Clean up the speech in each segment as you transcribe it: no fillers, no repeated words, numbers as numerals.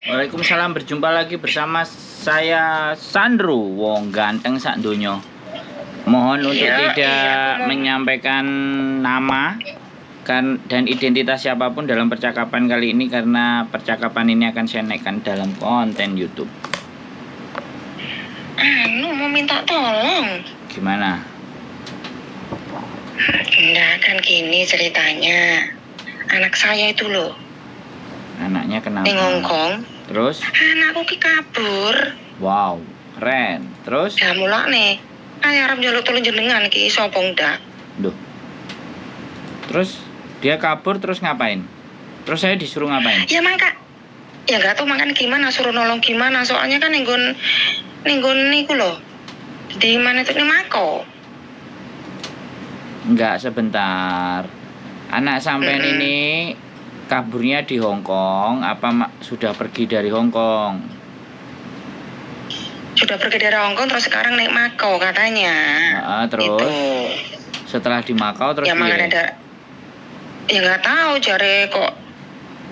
Waalaikumsalam, berjumpa lagi bersama saya Sandro, wong ganteng sak donya. Mohon untuk tidak menyampaikan nama dan identitas siapapun dalam percakapan kali ini, karena percakapan ini akan saya naikkan dalam konten YouTube. Mau minta tolong. Gimana? Enggak, kan gini ceritanya. Anak saya itu loh. Anaknya kenapa? Di Hongkong. Terus? Anakku ki kabur. Wow, keren. Terus? Ya mulak nih. Ayo arep njaluk tulung jenengan ki sapa ndak? Duh. Terus dia kabur terus ngapain? Terus saya disuruh ngapain? Ya mangka. Ya enggak tahu makan gimana, suruh nolong gimana. Soalnya kan ninggon niku loh. Di mana itu Mako? Enggak, sebentar. Anak sampean ini kaburnya di Hong Kong apa sudah pergi dari Hong Kong? Sudah pergi dari Hong Kong terus sekarang naik Makau katanya. Terus itu. Setelah di Makau terus ya ada, ya nggak tahu jare kok,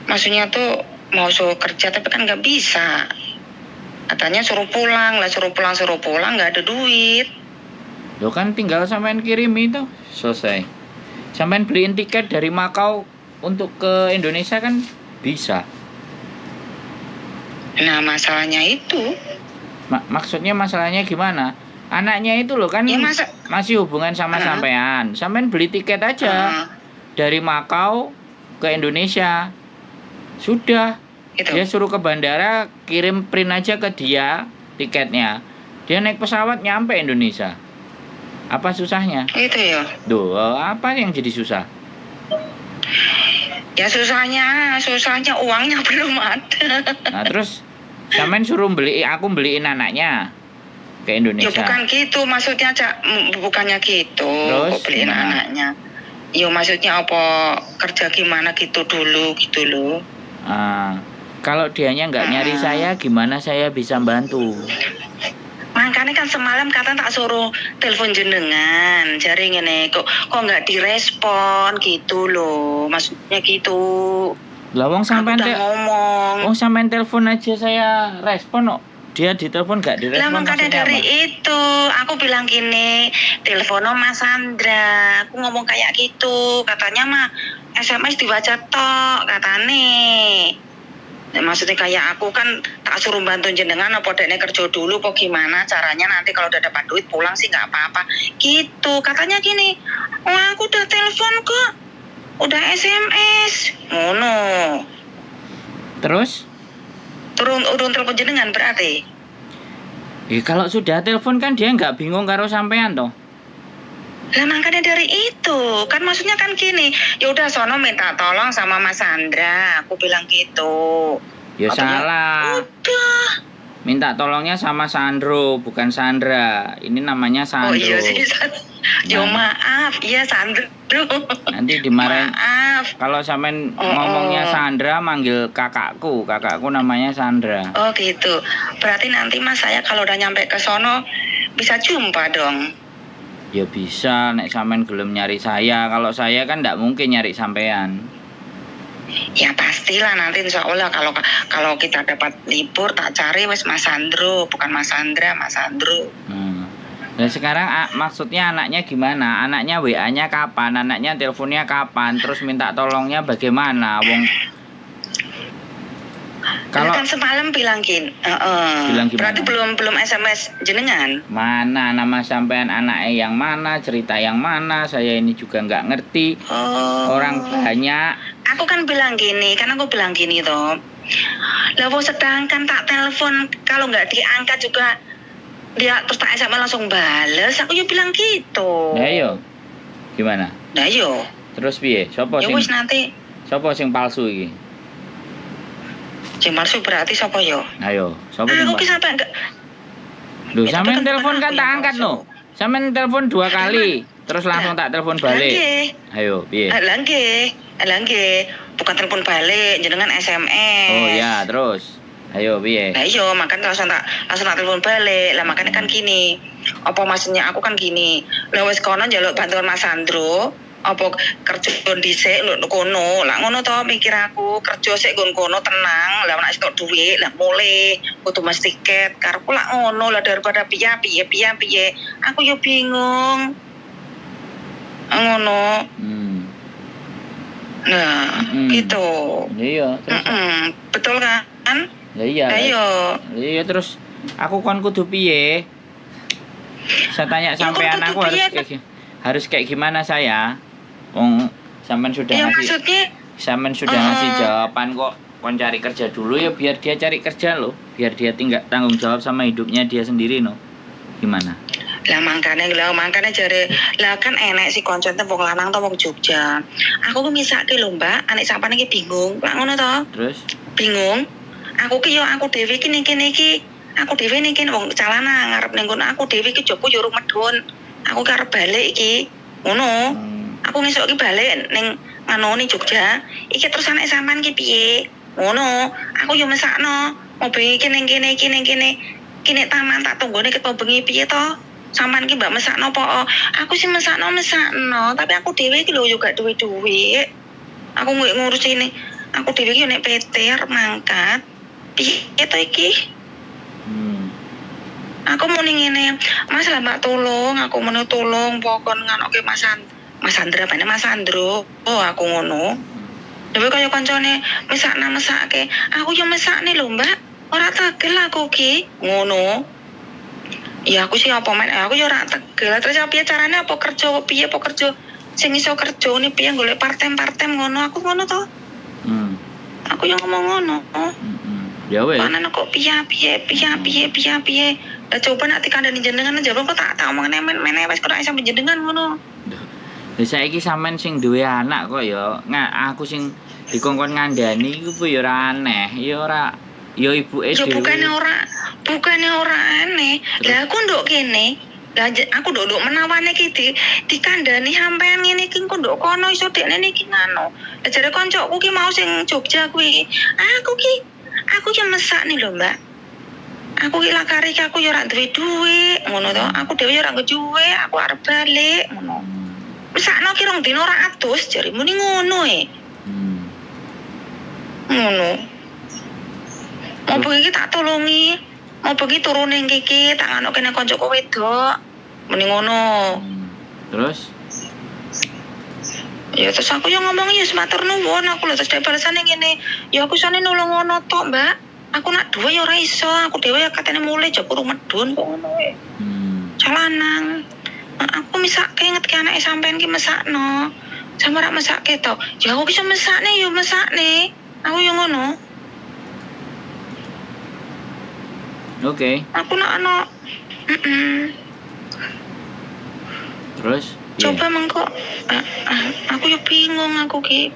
maksudnya tuh mau suruh kerja tapi kan nggak bisa. Katanya suruh pulang nggak ada duit. Lo kan tinggal sampean kirim itu selesai. Sampean beliin tiket dari Makau untuk ke Indonesia kan bisa. Nah masalahnya itu. Maksudnya masalahnya gimana? Anaknya itu loh kan ya, masih hubungan sama sampean. Sampean beli tiket aja dari Makau ke Indonesia. Sudah. Itu. Dia suruh ke bandara, kirim print aja ke dia tiketnya. Dia naik pesawat nyampe Indonesia. Apa susahnya? Itu ya. Duh, apa yang jadi susah? Ya susahnya uangnya belum ada. Nah terus sampean suruh aku beliin anaknya ke Indonesia. Ya bukan gitu, maksudnya bukannya gitu. Terus beliin anaknya. Ya maksudnya apa kerja gimana gitu dulu gitu loh. Kalau dianya nggak nyari saya, gimana saya bisa bantu? Makanya kan semalam kata tak suruh telepon jenengan, jari ngene kok nggak direspon gitu loh, maksudnya gitu. Lah wong sampean ngomong. Wong sampean telepon aja saya respon kok. Dia ditelepon nggak direspon. Lah makanya dari apa? Itu aku bilang gini, telepono Mas Sandra, aku ngomong kayak gitu, katanya mah SMS dibaca tok katane. Maksudnya kayak aku kan tak suruh bantu jenengan apa dekne kerja dulu kok gimana caranya nanti kalau udah dapat duit pulang sih nggak apa-apa gitu katanya gini. Oh aku udah telepon kok, udah SMS ngono. Terus udah telepon jenengan berarti kalau sudah telepon kan dia nggak bingung karo sampean toh. Lah makanya dari itu kan maksudnya kan gini, ya udah sono minta tolong sama Mas Sandra, aku bilang gitu. Ya salah. Udah. Minta tolongnya sama Sandro, bukan Sandra. Ini namanya Sandro. Oh iya sih. Yo maaf, iya Sandro. Nanti dimarahin. Maaf. Kalau sampean ngomongnya Sandra, manggil kakakku. Kakakku namanya Sandra. Oh gitu. Berarti nanti Mas saya kalau udah nyampe ke sono bisa jumpa dong. Ya bisa, nek sampean gelem nyari saya. Kalau saya kan ndak mungkin nyari sampean. Ya pastilah nanti insya Allah kalau kita dapat libur tak cari wes Mas Sandro, bukan Mas Sandra, Mas Sandro. Nah sekarang maksudnya anaknya gimana? Anaknya WA-nya kapan? Anaknya teleponnya kapan? Terus minta tolongnya bagaimana? Wong kalau kan semalam bilang bilang gimana? Berarti belum SMS jenengan. Mana nama sampean anaknya yang mana, cerita yang mana? Saya ini juga nggak ngerti. Orang banyak. Aku kan bilang gini toh. Lah sedangkan tak telepon kalau nggak diangkat juga dia terus tak SMS langsung bales. Aku yo bilang gitu. Nah yo. Gimana? Nah yo. Terus piye? Sopo sing? Wis nanti. Sopo sing palsu iki? Sing palsu berarti sopo yo? Ayo, sopo sing? Aku sampai enggak. Duh, sampean telepon kan tak angkat no. Sampean telepon 2 kali, terus langsung tak telepon balik. Ayo, piye? Lah nggih. Bukan telepon balik, jenengan SMS. Oh ya, terus. Ayo, piye? Nah iya, makanya langsung tak telepon balik. Lah makanya kan gini. Apa maksudnya aku kan gini. Lah wis kono njaluk bantuan Mas Sandro. Apa kerja dhisik lho kono. Lah ngono to mikir aku, kerja sik nggon kono tenang. Lah nek stok dhuwit lah mulai kudu mas tiket. Karepku lak ngono lah daripada piye. Aku yo bingung. Ngono. Nah, gitu. Iya, terus. Betul kan? Iya, terus aku kan kudu piye? Saya tanya sampean aku harus kayak gimana saya? Sampean sudah ngasih jawaban kok. Kon cari kerja dulu ya biar dia cari kerja loh. Biar dia tinggal tanggung jawab sama hidupnya dia sendiri no. Gimana? Lah mangkane jare lah kan enek si konco te wong lanang to wong Jogja. Aku ku misake lho Mbak, anek sampean iki bingung. Lah ngono to? Terus bingung. Aku ki yo aku dhewe iki kene iki. Aku dhewe niki wong calana ngarep ning kono aku dhewe iki jopo yo medhun. Aku karep balik iki. Ngono. Aku ngesuk iki balik ning ning Jogja. Iki terus anek sampean ki piye? Ngono. Aku yo mesakno. Mau bengi iki ning kene iki ning kene. Kene taman tak tunggone ket bengi piye to? Sampean ki Mbak mesakno apa? Aku sih mesakno, tapi aku dhewe iki lho yo gak duwe-duwe. Aku ngurus ini. Aku dhewe iki nek PT arep mangkat. Piye to iki? Aku muni ngene, Mas lah Mbak tolong, aku mau tolong pokon nganoke Mas Andra, Mas Andro. Oh, aku ngono. Dewe kaya kancane mesake. Aku yo mesakne lho, Mbak. Ora tegel aku ki. Ngono. Ya aku sih apa men, aku yo ora tegel. Terus piye carane apa kerja sing iso kerja ni piye golek part-time ngono. Aku ngono to. Aku yo ngomong ngono. Ya wes. Panen kok piye. Lah coba nak dikandani jenengan jawab kok tak omong men wis kok iso jenengan ngono. Lah saiki sampean sing duwe anak kok ya, aku sing dikongkon ngandani iku ya ora aneh, ya ora ya ibuke dhewe. Ya bukane ora aneh. Lah aku nduk kene, lah aku nduk menawane iki dikandani sampean ngene iki kok nduk kono iso dekne iki ngono. Lah jare koncoku ki mau sing Jogja kuwi. Aku ki mesak nih lho, Mbak. Aku ki lakare ki aku yo ora duwe duit, ngono to. Aku dhewe yo ora duwe, aku arep balik, ngono. Mesakno ki rong dino ora atus, jare muni ngono Ngono. Mau bengi tak tolongi. Mau bengi turun ning kiki, tak ngono kene koncoku wedok. Muni ngono. Terus? Ya terus aku yo ngomong ya matur nuwun, aku lho terus balasane ngene. Ya aku isone nulung ngono tok, Mbak. Aku nak duwe ya ora iso, aku dhewe ya katene mulai jebur medun kok ngono wae. Calanang. Aku misake ngetke anake sampean ki mesakno. Sama rak mesake to. Ya aku iso mesakne yo mesakne. Aku yo ngono. Oke. Aku nak ana. Terus? Coba mengko aku yo bingung aku ki.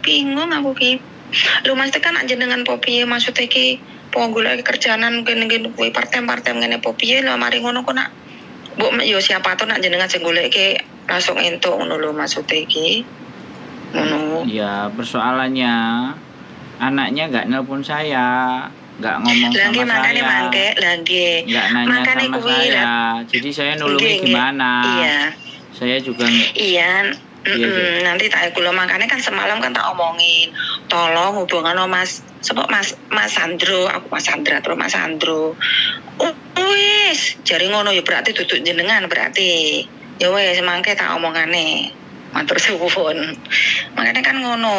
Lho Mas tekan nak jenengan po piye maksud iki po golek kerjaanan kene kuwi part-time ngene po piye lho mari ngono kok nak mbok yo siapa to nak jenengan sing goleke langsung entuk ngono lho maksud iki. Ngono. Ya persoalannya anaknya enggak nelpon saya, enggak ngomong sama saya. Enggak nanya sama saya. Jadi saya nulungi gimana? Iya. Saya juga iya. Nanti tak kula makane kan semalam kan tak omongin tolong hubungan Mas Andro, aku Mas Andro. Wis jare ngono ya berarti duduk jenengan berarti ya wis mangke tak omongane matur suwun makane kan ngono.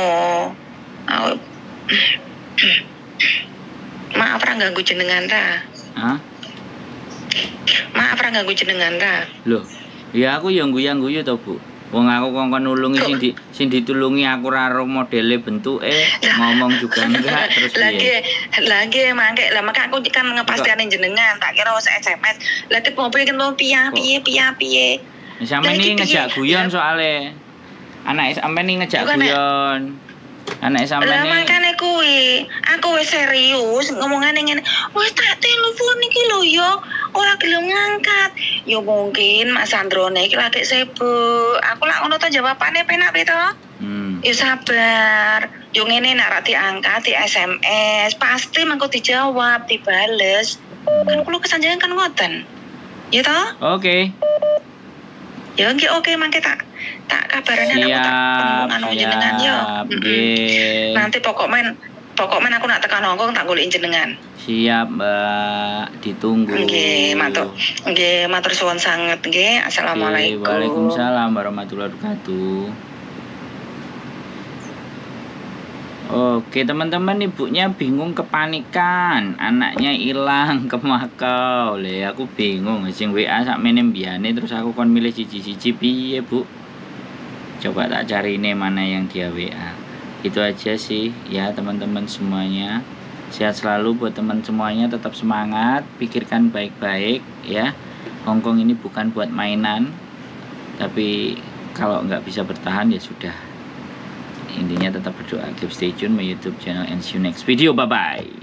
Maaf ra ganggu jenengan ta? Hah? Maaf ra ganggu jenengan ta? Loh, ya aku yang guyu-guyu to, Bu. Wong aku kongkon nulungi sing ditulungi aku ra ro modele bentuke ngomong juga enggak terus lagi mangke lah maka aku kan ngepastane jenengan tak kira wis SMS lagi mau pengen mau piye sampeyan iki ngejak guyon soalnya anak sampeyan iki ngejak guyon anak sampeyan lah makane kuwi aku wis serius ngomongane ngene wis tak telepon iki lho yo ora gelem ngangkat yo mungkin Mas Androne iki lagi sibuk aku lak ngono to jawabane penak to yo sabar yo ngene nek ra diangkat di SMS pasti mengko dijawab dibales kan kulo kesanjengan kan ngoten ya to. Oke. Ya nggih oke mangke tak kabarane aku tak anu jenengan yo. Nanti pokok men aku nak tekan Hongkong tak golek jenengan. Siap, Mbak. Ditunggu. Nggih, matur suwun sanget nggih. Assalamualaikum. Waalaikumsalam warahmatullahi wabarakatuh. Oke teman-teman, ibunya bingung kepanikan, anaknya hilang ke Makau. Aku bingung, sing WA sak menem biane terus aku kon milih siji-siji piye, Bu? Coba tak cari ini mana yang dia WA. Itu aja sih ya teman-teman semuanya. Sehat selalu buat teman semuanya, tetap semangat, pikirkan baik-baik ya. Hongkong ini bukan buat mainan. Tapi kalau nggak bisa bertahan ya sudah. Intinya tetap berdoa. Keep stay tune my YouTube channel and see you next video. Bye bye.